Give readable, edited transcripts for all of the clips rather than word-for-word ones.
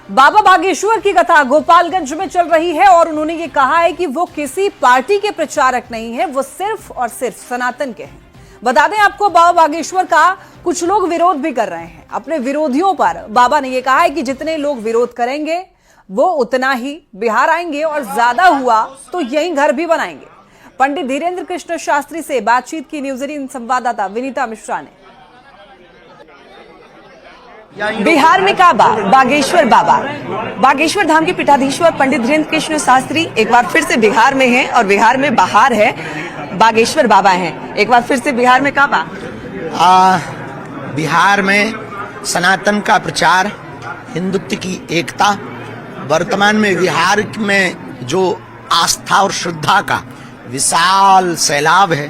बाबा बागेश्वर की कथा गोपालगंज में चल रही है और उन्होंने ये कहा है कि वो किसी पार्टी के प्रचारक नहीं है, वो सिर्फ और सिर्फ सनातन के हैं। बता दें आपको, बाबा बागेश्वर का कुछ लोग विरोध भी कर रहे हैं। अपने विरोधियों पर बाबा ने ये कहा है कि जितने लोग विरोध करेंगे वो उतना ही बिहार आएंगे और ज्यादा हुआ तो यहीं घर भी बनाएंगे। पंडित धीरेन्द्र कृष्ण शास्त्री से बातचीत की न्यूज 18 संवाददाता विनीता मिश्रा ने। बिहार में काबा बागेश्वर बाबा बागेश्वर धाम के पीठाधीश्वर पंडित धीरेन्द्र कृष्ण शास्त्री एक बार फिर से बिहार में हैं और बिहार में बाहर है बागेश्वर बाबा हैं। एक बार फिर से बिहार में काबा बिहार में सनातन का प्रचार, हिंदुत्व की एकता, वर्तमान में बिहार में जो आस्था और श्रद्धा का विशाल सैलाब है,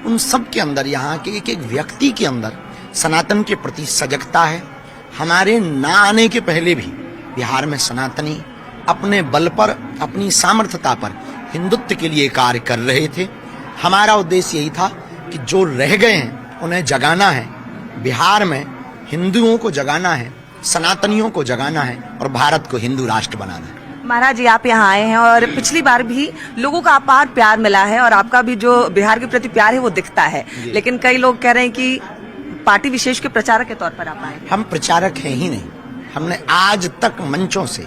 उन सब के अंदर यहाँ के एक एक व्यक्ति के अंदर सनातन के प्रति सजगता है। हमारे ना आने के पहले भी बिहार में सनातनी अपने बल पर, अपनी सामर्थ्यता पर हिंदुत्व के लिए कार्य कर रहे थे। हमारा उद्देश्य यही था कि जो रह गए हैं उन्हें जगाना है, बिहार में हिंदुओं को जगाना है, सनातनियों को जगाना है और भारत को हिंदू राष्ट्र बनाना है। महाराज जी, आप यहाँ आए हैं और पिछली बार भी लोगों का अपार प्यार मिला है और आपका भी जो बिहार के प्रति प्यार है वो दिखता है, लेकिन कई लोग कह रहे हैं कि पार्टी विशेष के प्रचारक के तौर पर आप आए। हम प्रचारक हैं ही नहीं। हमने आज तक मंचों से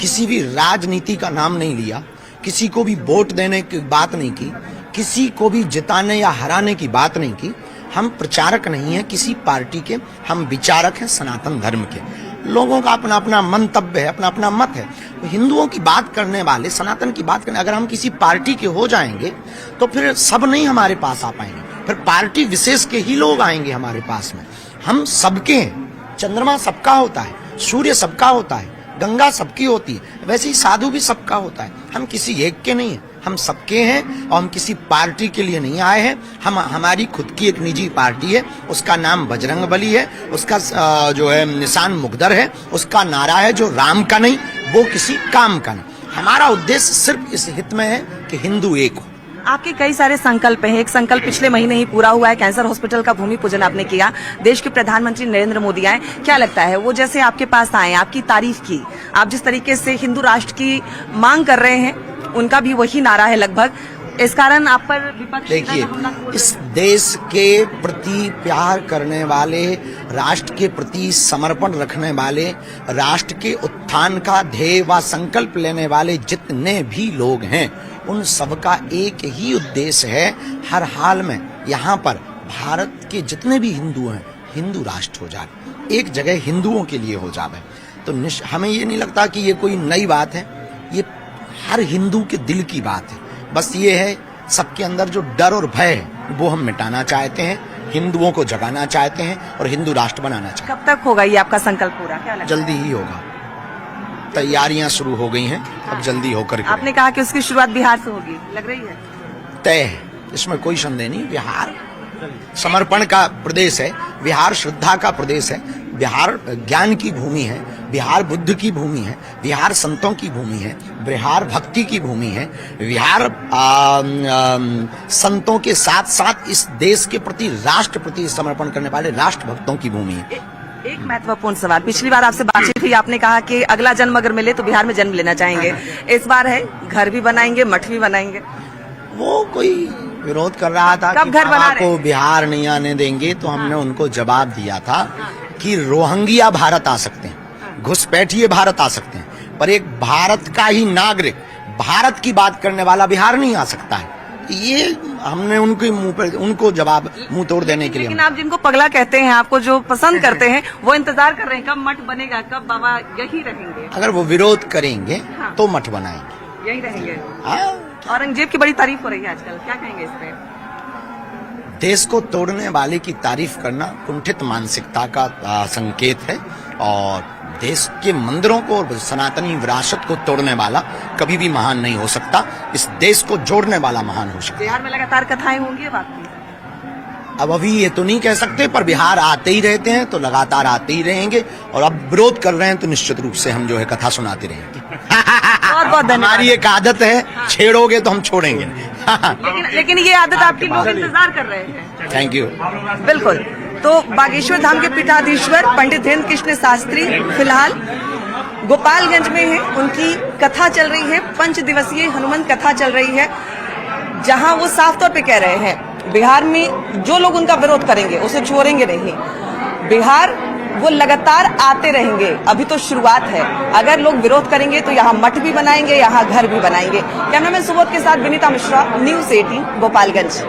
किसी भी राजनीति का नाम नहीं लिया, किसी को भी वोट देने की बात नहीं की, किसी को भी जिताने या हराने की बात नहीं की। हम प्रचारक नहीं हैं किसी पार्टी के, हम विचारक हैं सनातन धर्म के। लोगों का अपना अपना मंतव्य है, अपना अपना मत है। तो हिंदुओं की बात करने वाले, सनातन की बात करने, अगर हम किसी पार्टी के हो जाएंगे तो फिर सब नहीं हमारे पास आ पाएंगे, फिर पार्टी विशेष के ही लोग आएंगे हमारे पास में। हम सबके हैं। चंद्रमा सबका होता है, सूर्य सबका होता है, गंगा सबकी होती है, वैसे ही साधु भी सबका होता है। हम किसी एक के नहीं हैं, हम सबके हैं और हम किसी पार्टी के लिए नहीं आए हैं। हमारी खुद की एक निजी पार्टी है, उसका नाम बजरंगबली है, उसका जो है निशान मुकद्दर है, उसका नारा है जो राम का नहीं वो किसी काम का नहीं। हमारा उद्देश्य सिर्फ इस हित में है कि हिंदू एक हो। आपके कई सारे संकल्प हैं। एक संकल्प पिछले महीने ही पूरा हुआ है, कैंसर हॉस्पिटल का भूमि पूजन आपने किया। देश के प्रधानमंत्री नरेंद्र मोदी आए, क्या लगता है वो जैसे आपके पास आए, आपकी तारीफ की, आप जिस तरीके से हिंदू राष्ट्र की मांग कर रहे हैं, उनका भी वही नारा है लगभग, इस कारण आप पर विपक्ष देखिए, इस देश के प्रति प्यार करने वाले, राष्ट्र के प्रति समर्पण रखने वाले, राष्ट्र के उत्थान का ध्येय व संकल्प लेने वाले जितने भी लोग हैं, उन सबका एक ही उद्देश्य है, हर हाल में यहाँ पर भारत के जितने भी हिंदू हैं हिंदू राष्ट्र हो जाए, एक जगह हिंदुओं के लिए हो जाए। तो हमें ये नहीं लगता कि ये कोई नई बात है, ये हर हिंदू के दिल की बात है। बस ये है, सबके अंदर जो डर और भय है वो हम मिटाना चाहते हैं, हिंदुओं को जगाना चाहते हैं और हिंदू राष्ट्र बनाना चाहते हैं। कब तक होगा ये आपका संकल्प पूरा, क्या लगता है? जल्दी ही होगा, तैयारियां शुरू हो गई हैं, अब जल्दी होकर के। आपने कहा कि उसकी शुरुआत बिहार से होगी, लग रही है तय है, इसमें कोई संदेह नहीं। बिहार समर्पण का प्रदेश है, बिहार श्रद्धा का प्रदेश है, बिहार ज्ञान की भूमि है, बिहार बुद्ध की भूमि है, बिहार संतों की भूमि है, बिहार भक्ति की भूमि है, बिहार संतों के साथ साथ इस देश के प्रति, राष्ट्र प्रति समर्पण करने वाले राष्ट्र भक्तों की भूमि है। एक महत्वपूर्ण सवाल, पिछली बार आपसे बातचीत हुई, आपने कहा कि अगला जन्म अगर मिले तो बिहार में जन्म लेना चाहेंगे। इस बार है घर भी बनाएंगे, मठ भी बनाएंगे। वो कोई विरोध कर रहा था कि बाबा को बिहार नहीं आने देंगे, तो हमने उनको जवाब दिया था कि रोहिंग्या भारत आ सकते हैं, घुसपैठिए भारत आ सकते हैं, पर एक भारत का ही नागरिक, भारत की बात करने वाला बिहार नहीं आ सकता है। ये हमने उनके मुंह पर, उनको जवाब मुंह तोड़ देने के लिए। लेकिन आप जिनको पगला कहते हैं, आपको जो पसंद करते हैं, वो इंतजार कर रहे हैं कब मठ बनेगा, कब बाबा यही रहेंगे। अगर वो विरोध करेंगे तो मठ बनाएंगे, यही रहेंगे। हाँ। औरंगजेब की बड़ी तारीफ हो रही है आजकल, क्या कहेंगे इस पे? देश को तोड़ने वाले की तारीफ करना कुंठित मानसिकता का संकेत है और देश के मंदिरों को और सनातनी विरासत को तोड़ने वाला कभी भी महान नहीं हो सकता। इस देश को जोड़ने वाला महान हो सकता है। बिहार में लगातार कथाएं होंगी अब आपकी? अब अभी ये तो नहीं कह सकते, पर बिहार आते ही रहते हैं तो लगातार आते ही रहेंगे और अब विरोध कर रहे हैं तो निश्चित रूप से हम जो है कथा सुनाते रहेंगे। बहुत बहुत धन्यवाद। हमारी एक आदत है, छेड़ोगे तो हम छोड़ेंगे। लेकिन ये आदत आपकी लोग इंतजार कर रहे हैं। Thank you. बिल्कुल। तो बागेश्वर धाम के पीठाधीश्वर पंडित धीरेन्द्र कृष्ण शास्त्री फिलहाल गोपालगंज में है, उनकी कथा चल रही है, 5 दिवसीय हनुमान कथा चल रही है, जहां वो साफ तौर पे कह रहे हैं बिहार में जो लोग उनका विरोध करेंगे उसे छोड़ेंगे नहीं। बिहार वो लगातार आते रहेंगे, अभी तो शुरुआत है। अगर लोग विरोध करेंगे तो यहाँ मठ भी बनाएंगे, यहाँ घर भी बनाएंगे। कैमरामैन सुबोध के साथ विनीता मिश्रा, न्यूज़ 18 गोपालगंज।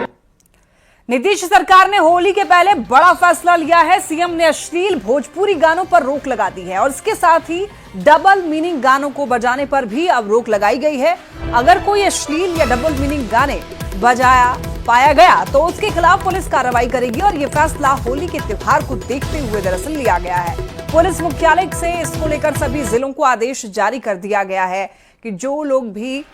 नीतीश सरकार ने होली के पहले बड़ा फैसला लिया है। सीएम ने अश्लील भोजपुरी गानों पर रोक लगा दी है और इसके साथ ही डबल मीनिंग गानों को बजाने पर भी अब रोक लगाई गई है। अगर कोई अश्लील या डबल मीनिंग गाने बजाया पाया गया तो उसके खिलाफ पुलिस कार्रवाई करेगी और ये फैसला होली के त्योहार को देखते हुए दरअसल लिया गया है। पुलिस मुख्यालय से इसको लेकर सभी जिलों को आदेश जारी कर दिया गया है कि जो लोग भी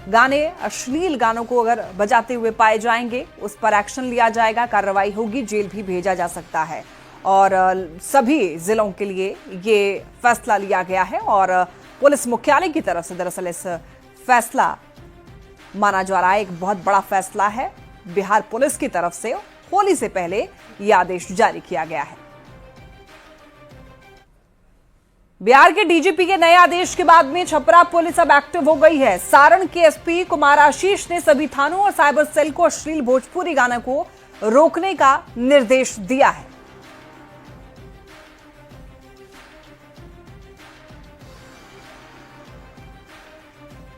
गाने अश्लील गानों को अगर बजाते हुए पाए जाएंगे उस पर एक्शन लिया जाएगा, कार्रवाई होगी, जेल भी भेजा जा सकता है। और सभी जिलों के लिए ये फैसला लिया गया है और पुलिस मुख्यालय की तरफ से दरअसल इस फैसला माना जा रहा है, एक बहुत बड़ा फैसला है। बिहार पुलिस की तरफ से होली से पहले यह आदेश जारी किया गया है। बिहार के डीजीपी के नए आदेश के बाद में छपरा पुलिस अब एक्टिव हो गई है। सारण के एसपी कुमार आशीष ने सभी थानों और साइबर सेल को अश्लील भोजपुरी गाना को रोकने का निर्देश दिया है।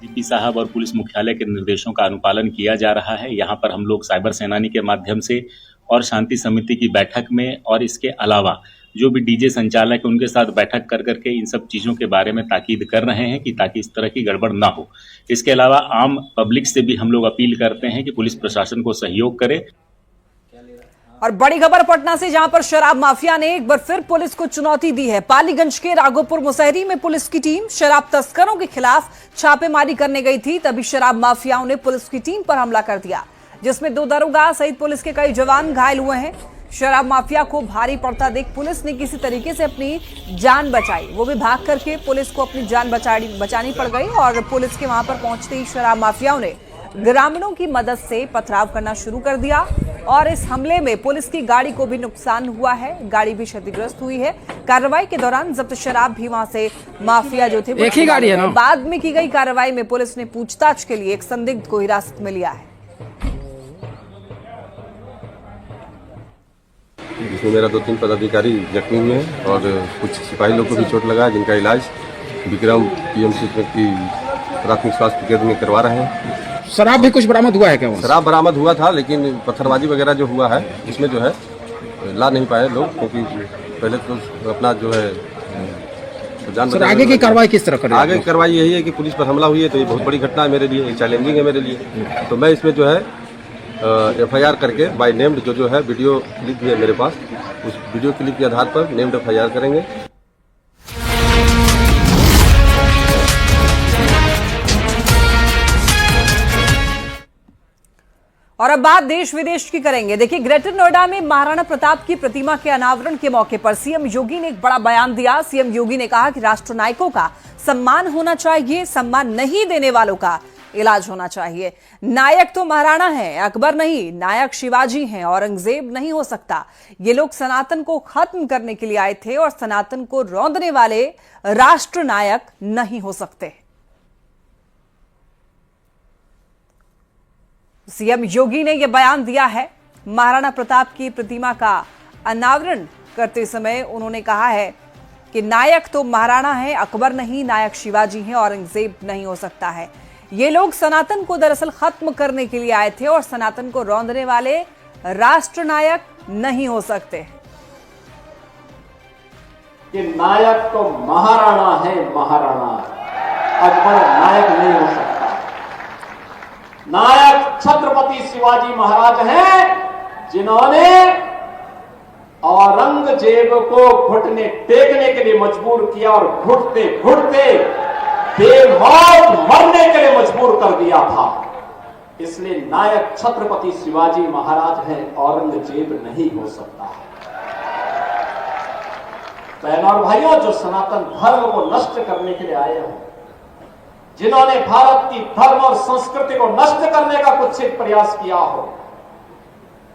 डीजीपी साहब और पुलिस मुख्यालय के निर्देशों का अनुपालन किया जा रहा है। यहाँ पर हम लोग साइबर सेनानी के माध्यम से और शांति समिति की बैठक में और इसके अलावा जो भी डीजे संचालक उनके साथ बैठक कर करके इन सब चीज़ों के बारे में ताकीद कर रहे हैं कि ताकि इस तरह की गड़बड़ ना हो। इसके अलावा आम पब्लिक से भी हम लोग अपील करते हैं कि पुलिस प्रशासन को सहयोग करे। और बड़ी खबर पटना से, जहां पर शराब माफिया ने एक बार फिर पुलिस को चुनौती दी है। पालीगंज के राघोपुर मुसहरी में पुलिस की टीम शराब तस्करों के खिलाफ छापेमारी करने गई थी, तभी शराब माफियाओं ने पुलिस की टीम पर हमला कर दिया, जिसमें 2 दरोगा सहित पुलिस के कई जवान घायल हुए हैं। शराब माफिया को भारी पड़ता देख पुलिस ने किसी तरीके से अपनी जान बचाई, वो भी भाग करके पुलिस को अपनी जान बचानी पड़ गई और पुलिस के वहां पर पहुंचते ही शराब माफियाओं ने ग्रामीणों की मदद से पथराव करना शुरू कर दिया और इस हमले में पुलिस की गाड़ी को भी नुकसान हुआ है, गाड़ी भी क्षतिग्रस्त हुई है। कार्रवाई के दौरान जब्त शराब भी वहां से माफिया जो थे एक ही गाड़ी है ना। बाद में की गई कार्रवाई में पुलिस ने पूछताछ के लिए एक संदिग्ध को हिरासत में लिया है। जिसमें मेरा 2-3 पदाधिकारी जख्मी हुए हैं और कुछ सिपाही लोग को भी चोट लगा है, जिनका इलाज विक्रम पीएमसी की प्राथमिक स्वास्थ्य केंद्र में करवा रहे हैं। शराब भी कुछ बरामद हुआ है क्या? शराब बरामद हुआ था, लेकिन पत्थरबाजी वगैरह जो हुआ है इसमें जो है ला नहीं पाए लोग, क्योंकि पहले तो अपना जो है जान। सर, आगे की कार्रवाई किस तरह करें? आगे की कार्रवाई यही है कि पुलिस पर हमला हुई है तो ये बहुत बड़ी घटना है मेरे लिए, चैलेंजिंग है मेरे लिए। तो मैं इसमें जो है FIR करके बाय नेम्ड जो है वीडियो क्लिप भी है मेरे पास, उस वीडियो क्लिप के आधार पर नेम्ड FIR करेंगे। और अब बात देश विदेश की करेंगे। देखिए, ग्रेटर नोएडा में महाराणा प्रताप की प्रतिमा के अनावरण के मौके पर सीएम योगी ने एक बड़ा बयान दिया। सीएम योगी ने कहा कि राष्ट्र नायकों का सम्मान होना चाहिए, सम्मान नहीं देने वालों का इलाज होना चाहिए। नायक तो महाराणा है, अकबर नहीं, नायक शिवाजी हैं, औरंगजेब नहीं हो सकता। ये लोग सनातन को खत्म करने के लिए आए थे और सनातन को रौंदने वाले राष्ट्र नायक नहीं हो सकते। सीएम योगी ने यह बयान दिया है। महाराणा प्रताप की प्रतिमा का अनावरण करते समय उन्होंने कहा है कि नायक तो महाराणा है, अकबर नहीं, नायक शिवाजी हैं, औरंगजेब नहीं हो सकता है। ये लोग सनातन को दरअसल खत्म करने के लिए आए थे और सनातन को रौंदने वाले राष्ट्र नायक नहीं हो सकते। कि नायक तो महाराणा है, महाराणा, अकबर नायक नहीं हो सकता। नायक छत्रपति शिवाजी महाराज हैं, जिन्होंने औरंगजेब को घुटने टेकने के लिए मजबूर किया और घुटते घुटते बेमौत मरने के लिए मजबूर कर दिया था। इसलिए नायक छत्रपति शिवाजी महाराज हैं, औरंगजेब नहीं हो सकता है। बहनों और भाइयों, जो सनातन धर्म को नष्ट करने के लिए आए हो, जिन्होंने भारत की धर्म और संस्कृति को नष्ट करने का कुत्सित प्रयास किया हो,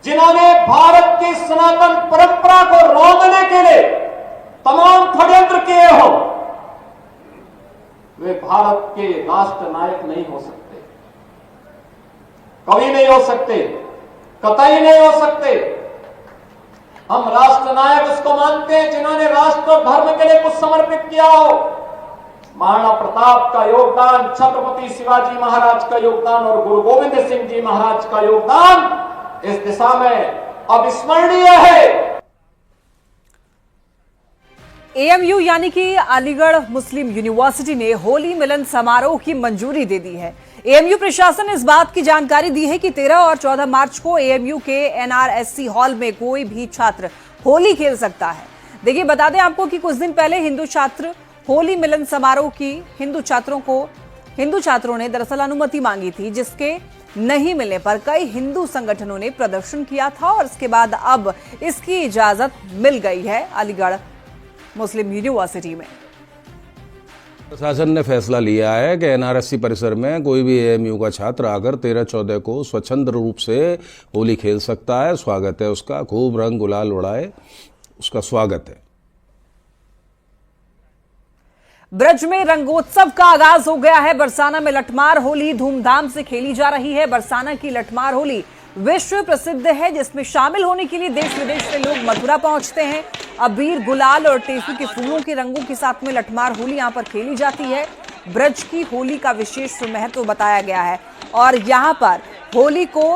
जिन्होंने भारत की सनातन परंपरा को रौंदने के लिए तमाम षड्यंत्र किए हो, वे भारत के राष्ट्र नायक नहीं हो सकते, कभी नहीं हो सकते, कतई नहीं हो सकते। हम राष्ट्र नायक उसको मानते हैं जिन्होंने राष्ट्र और धर्म के लिए कुछ समर्पित किया हो। महाराणा प्रताप का योगदान, छत्रपति शिवाजी महाराज का योगदान और गुरु गोविंद सिंह जी महाराज का योगदान इस दिशा में अविस्मरणीय है। एएमयू यानी कि अलीगढ़ मुस्लिम यूनिवर्सिटी ने होली मिलन समारोह की मंजूरी दे दी है। एएमयू प्रशासन ने इस बात की जानकारी दी है कि 13 और 14 मार्च को एएमयू के एनआरएससी हॉल में कोई भी छात्र होली खेल सकता है। देखिए, बता दें आपको कि कुछ दिन पहले हिंदू छात्र होली मिलन समारोह की हिंदू छात्रों ने दरअसल अनुमति मांगी थी, जिसके नहीं मिलने पर कई हिंदू संगठनों ने प्रदर्शन किया था और इसके बाद अब इसकी इजाजत मिल गई है अलीगढ़ मुस्लिम यूनिवर्सिटी में। प्रशासन ने फैसला लिया है कि एनआरएससी परिसर में कोई भी एएमयू का छात्र आकर 13-14 को स्वच्छंद रूप से होली खेल सकता है। स्वागत है उसका, खूब रंग गुलाल उड़ाए, उसका स्वागत है। ब्रज में रंगोत्सव का आगाज हो गया है। बरसाना में लठमार होली धूमधाम से खेली जा रही है। बरसाना की लठमार होली विश्व प्रसिद्ध है, जिसमें शामिल होने के लिए देश विदेश से लोग मथुरा पहुंचते हैं। अबीर, गुलाल और टेसू के फूलों के रंगों के साथ में लठमार होली यहां पर खेली जाती है। ब्रज की होली का विशेष महत्व बताया गया है और यहां पर होली को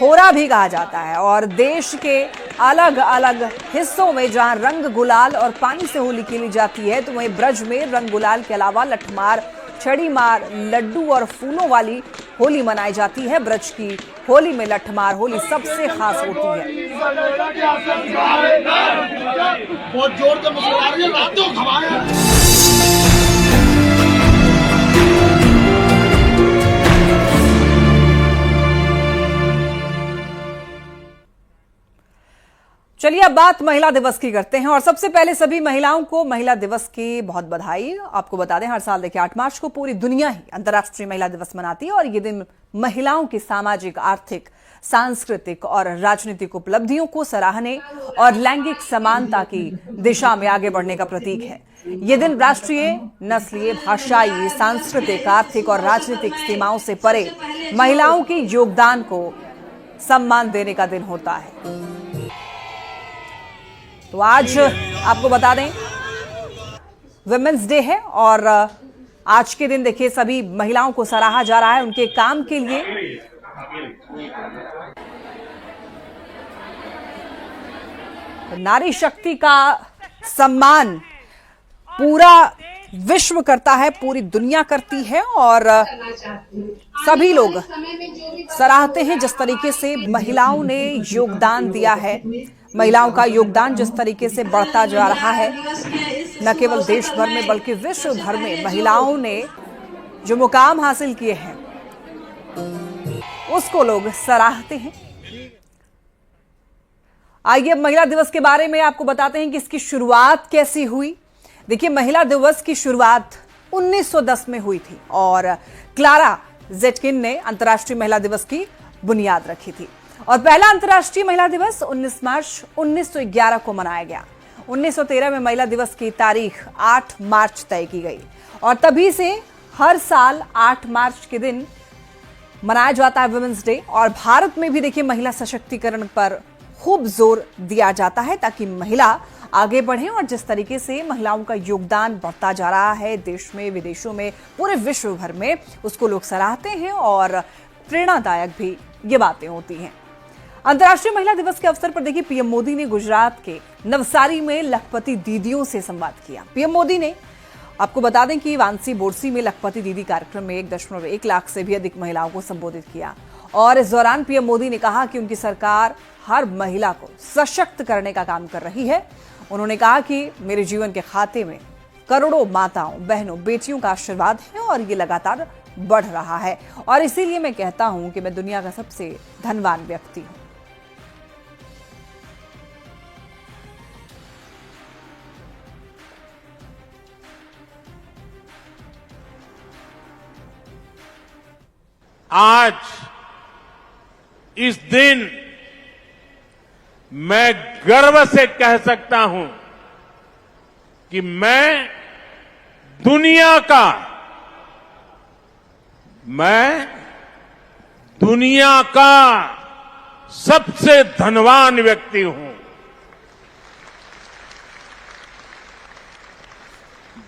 होरा भी कहा जाता है और देश के अलग अलग हिस्सों में जहां रंग गुलाल और पानी से होली खेली जाती है, तो वहीं ब्रज में रंग गुलाल के अलावा लठमार, छड़ी मार, लड्डू और फूलों वाली होली मनाई जाती है। ब्रज की होली में लठमार होली सबसे खास होती है। चलिए अब बात महिला दिवस की करते हैं और सबसे पहले सभी महिलाओं को महिला दिवस की बहुत बधाई। आपको बता दें, हर साल देखिए 8 मार्च को पूरी दुनिया ही अंतर्राष्ट्रीय महिला दिवस मनाती है और ये दिन महिलाओं की सामाजिक, आर्थिक, सांस्कृतिक और राजनीतिक उपलब्धियों को सराहने और लैंगिक समानता की दिशा में आगे बढ़ने का प्रतीक है। ये दिन राष्ट्रीय, नस्लीय, भाषाई, सांस्कृतिक, आर्थिक और राजनीतिक सीमाओं से परे महिलाओं के योगदान को सम्मान देने का दिन होता है। तो आज आपको बता दें विमेंस डे है और आज के दिन देखिए सभी महिलाओं को सराहा जा रहा है उनके काम के लिए। नारी शक्ति का सम्मान पूरा विश्व करता है, पूरी दुनिया करती है और सभी लोग सराहते हैं जिस तरीके से महिलाओं ने योगदान दिया है। महिलाओं का योगदान जिस तरीके से बढ़ता जा रहा है, न केवल देश भर में बल्कि विश्व भर में महिलाओं ने जो मुकाम हासिल किए हैं उसको लोग सराहते हैं। आइए महिला दिवस के बारे में आपको बताते हैं कि इसकी शुरुआत कैसी हुई। देखिए, महिला दिवस की शुरुआत 1910 में हुई थी और क्लारा ज़ेटकिन ने अंतर्राष्ट्रीय महिला दिवस की बुनियाद रखी थी और पहला अंतर्राष्ट्रीय महिला दिवस 19 मार्च 1911 को मनाया गया। 1913 में महिला दिवस की तारीख 8 मार्च तय की गई और तभी से हर साल 8 मार्च के दिन मनाया जाता है वुमेन्स डे। और भारत में भी देखिए महिला सशक्तिकरण पर खूब जोर दिया जाता है ताकि महिला आगे बढ़े और जिस तरीके से महिलाओं का योगदान बढ़ता जा रहा है देश में, विदेशों में, पूरे विश्व भर में, उसको लोग सराहते हैं और प्रेरणादायक भी ये बातें होती हैं। अंतर्राष्ट्रीय महिला दिवस के अवसर पर देखिए पीएम मोदी ने गुजरात के नवसारी में लखपति दीदियों से संवाद किया। पीएम मोदी ने आपको बता दें कि वांसी बोरसी में लखपति दीदी कार्यक्रम में 1.1 लाख से भी अधिक महिलाओं को संबोधित किया और इस दौरान पीएम मोदी ने कहा कि उनकी सरकार हर महिला को सशक्त करने का काम कर रही है। उन्होंने कहा कि मेरे जीवन के खाते में करोड़ों माताओं, बहनों, बेटियों का आशीर्वाद है और ये लगातार बढ़ रहा है और इसीलिए मैं कहता हूं कि मैं दुनिया का सबसे धनवान व्यक्ति हूं। आज इस दिन मैं गर्व से कह सकता हूं कि मैं दुनिया का मैं दुनिया का सबसे धनवान व्यक्ति हूं।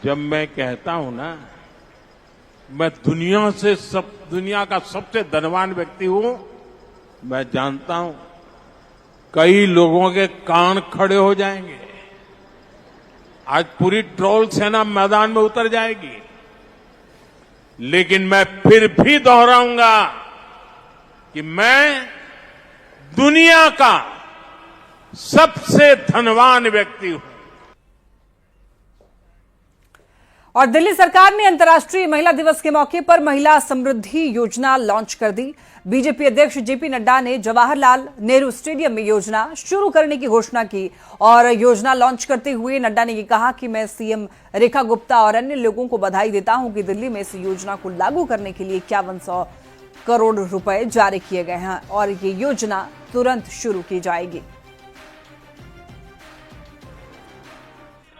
जब मैं कहता हूं ना, मैं दुनिया का सबसे धनवान व्यक्ति हूं, मैं जानता हूं कई लोगों के कान खड़े हो जाएंगे। आज पूरी ट्रोल सेना मैदान में उतर जाएगी, लेकिन मैं फिर भी दोहराऊंगा कि मैं दुनिया का सबसे धनवान व्यक्ति हूं। और दिल्ली सरकार ने अंतर्राष्ट्रीय महिला दिवस के मौके पर महिला समृद्धि योजना लॉन्च कर दी। बीजेपी अध्यक्ष जेपी नड्डा ने जवाहरलाल नेहरू स्टेडियम में योजना शुरू करने की घोषणा की और योजना लॉन्च करते हुए नड्डा ने कहा कि मैं सीएम रेखा गुप्ता और अन्य लोगों को बधाई देता हूं कि दिल्ली में इस योजना को लागू करने के लिए 5100 करोड़ रुपए जारी किए गए हैं और ये योजना तुरंत शुरू की जाएगी।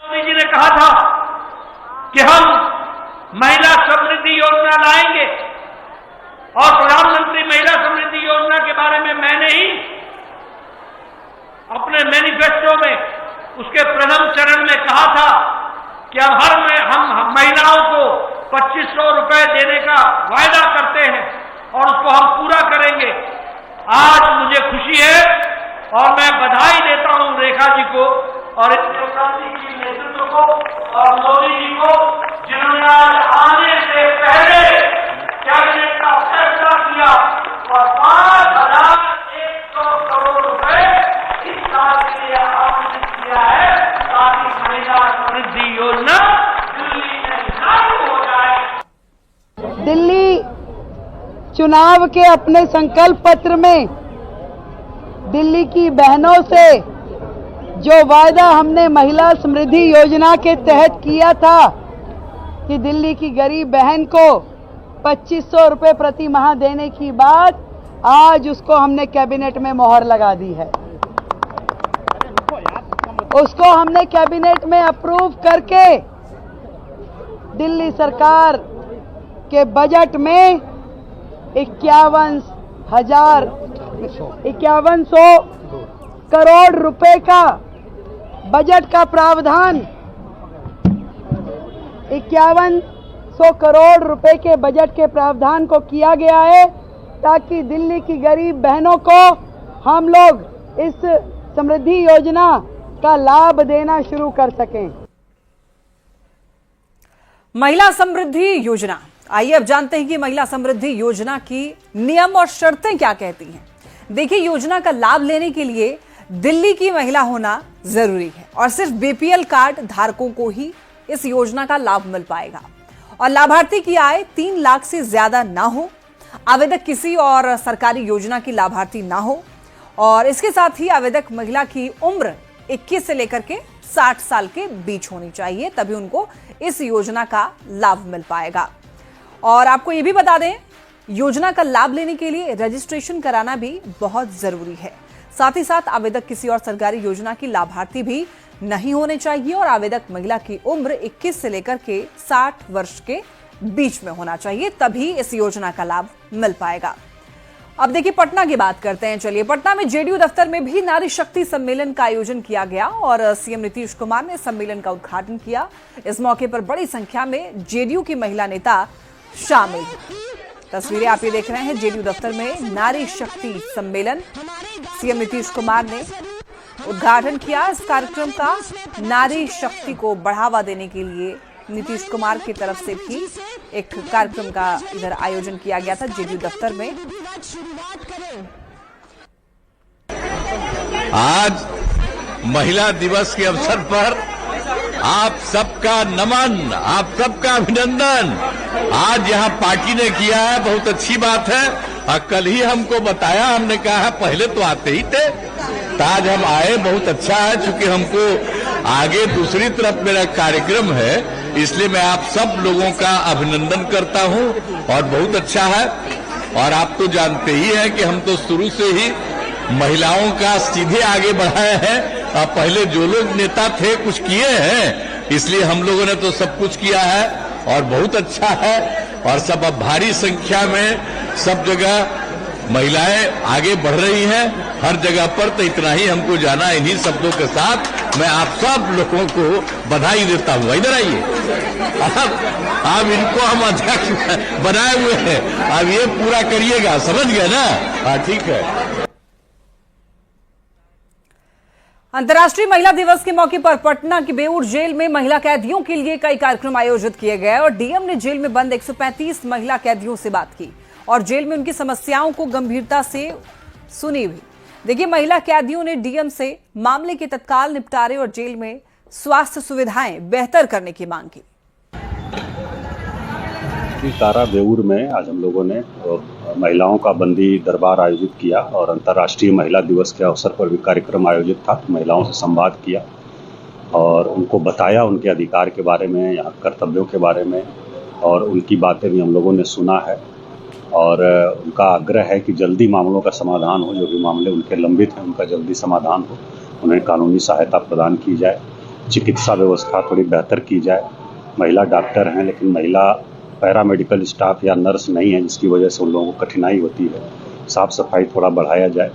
मोदी जी ने कहा था कि हम महिला समृद्धि योजना लाएंगे और प्रधानमंत्री महिला समृद्धि योजना के बारे में मैंने ही अपने मैनिफेस्टो में उसके प्रथम चरण में कहा था कि हम महिलाओं को 2500 रुपए देने का वायदा करते हैं और उसको हम पूरा करेंगे। आज मुझे खुशी है और मैं बधाई देता हूं रेखा जी को और इस नेतृत्व को और मोदी जी को, जिन्होंने आज आने से पहले कैबिनेट का फैसला किया और 5100 करोड़ रुपए इस साल के लिए आवंटित किया है ताकि महिला समृद्धि योजना दिल्ली में लागू हो जाए। दिल्ली चुनाव के अपने संकल्प पत्र में दिल्ली की बहनों से जो वायदा हमने महिला समृद्धि योजना के तहत किया था कि दिल्ली की गरीब बहन को 2500 रुपए प्रति माह देने की बात, आज उसको हमने कैबिनेट में मोहर लगा दी है। उसको हमने कैबिनेट में अप्रूव करके दिल्ली सरकार के बजट में 5100 करोड़ रुपए का बजट का प्रावधान 5100 करोड़ रुपए के बजट के प्रावधान को किया गया है ताकि दिल्ली की गरीब बहनों को हम लोग इस समृद्धि योजना का लाभ देना शुरू कर सकें। महिला समृद्धि योजना, आइए अब जानते हैं कि महिला समृद्धि योजना की नियम और शर्तें क्या कहती हैं। देखिए, योजना का लाभ लेने के लिए दिल्ली की महिला होना जरूरी है और सिर्फ बीपीएल कार्ड धारकों को ही इस योजना का लाभ मिल पाएगा और लाभार्थी की आय 3 लाख से ज्यादा ना हो, आवेदक किसी और सरकारी योजना की लाभार्थी ना हो और इसके साथ ही आवेदक महिला की उम्र 21 से लेकर के 60 साल के बीच होनी चाहिए, तभी उनको इस योजना का लाभ मिल पाएगा। और आपको ये भी बता दें, योजना का लाभ लेने के लिए रजिस्ट्रेशन कराना भी बहुत जरूरी है। साथ ही साथ आवेदक किसी और सरकारी योजना की लाभार्थी भी नहीं होने चाहिए और आवेदक महिला की उम्र 21 से लेकर के 60 वर्ष के बीच में होना चाहिए, तभी इस योजना का लाभ मिल पाएगा। अब देखिए, पटना की बात करते हैं। चलिए, पटना में जेडीयू दफ्तर में भी नारी शक्ति सम्मेलन का आयोजन किया गया और सीएम नीतीश कुमार ने सम्मेलन का उद्घाटन किया। इस मौके पर बड़ी संख्या में जेडीयू की महिला नेता शामिल। तस्वीरें आप ये देख रहे हैं, जेडीयू दफ्तर में नारी शक्ति सम्मेलन सीएम नीतीश कुमार ने उद्घाटन किया। इस कार्यक्रम का नारी शक्ति को बढ़ावा देने के लिए नीतीश कुमार की तरफ से भी एक कार्यक्रम का इधर आयोजन किया गया था जेडीयू दफ्तर में। आज महिला दिवस के अवसर पर आप सबका नमन, आप सबका अभिनंदन आज यहाँ पार्टी ने किया है, बहुत अच्छी बात है। और कल ही हमको बताया, हमने कहा है पहले तो आते ही थे, तो आज हम आए, बहुत अच्छा है। चूंकि हमको आगे दूसरी तरफ मेरा कार्यक्रम है, इसलिए मैं आप सब लोगों का अभिनंदन करता हूं और बहुत अच्छा है। और आप तो जानते ही हैं कि हम तो शुरू से ही महिलाओं का सीधे आगे बढ़ाए हैं और पहले जो लोग नेता थे कुछ किए हैं, इसलिए हम लोगों ने तो सब कुछ किया है और बहुत अच्छा है। और सब अब भारी संख्या में सब जगह महिलाएं आगे बढ़ रही हैं हर जगह पर। तो इतना ही हमको जाना, इन्हीं शब्दों के साथ मैं आप सब लोगों को बधाई देता हूँ। इधर आइए, अब इनको हम अध्यक्ष बनाए हुए हैं, अब ये पूरा करिएगा, समझ गए ना? हाँ ठीक है। अंतर्राष्ट्रीय महिला दिवस के मौके पर पटना की बेऊर जेल में महिला कैदियों के लिए कई कार्यक्रम आयोजित किए गए और डीएम ने जेल में बंद 135 महिला कैदियों से बात की और जेल में उनकी समस्याओं को गंभीरता से सुनी भी। देखिए, महिला कैदियों ने डीएम से मामले के तत्काल निपटारे और जेल में स्वास्थ्य सुविधाएं बेहतर करने की मांग की। कारा बेऊर में आज हम लोगों ने महिलाओं का बंदी दरबार आयोजित किया और अंतर्राष्ट्रीय महिला दिवस के अवसर पर भी कार्यक्रम आयोजित था। महिलाओं से संवाद किया और उनको बताया उनके अधिकार के बारे में, यहाँ कर्तव्यों के बारे में, और उनकी बातें भी हम लोगों ने सुना है और उनका आग्रह है कि जल्दी मामलों का समाधान हो, जो भी मामले उनके लंबित हैं उनका जल्दी समाधान हो, उन्हें कानूनी सहायता प्रदान की जाए, चिकित्सा व्यवस्था थोड़ी बेहतर की जाए। महिला डॉक्टर हैं लेकिन महिला पैरामेडिकल स्टाफ या नर्स नहीं है, जिसकी वजह से उन लोगों को कठिनाई होती है। साफ सफाई थोड़ा बढ़ाया जाए।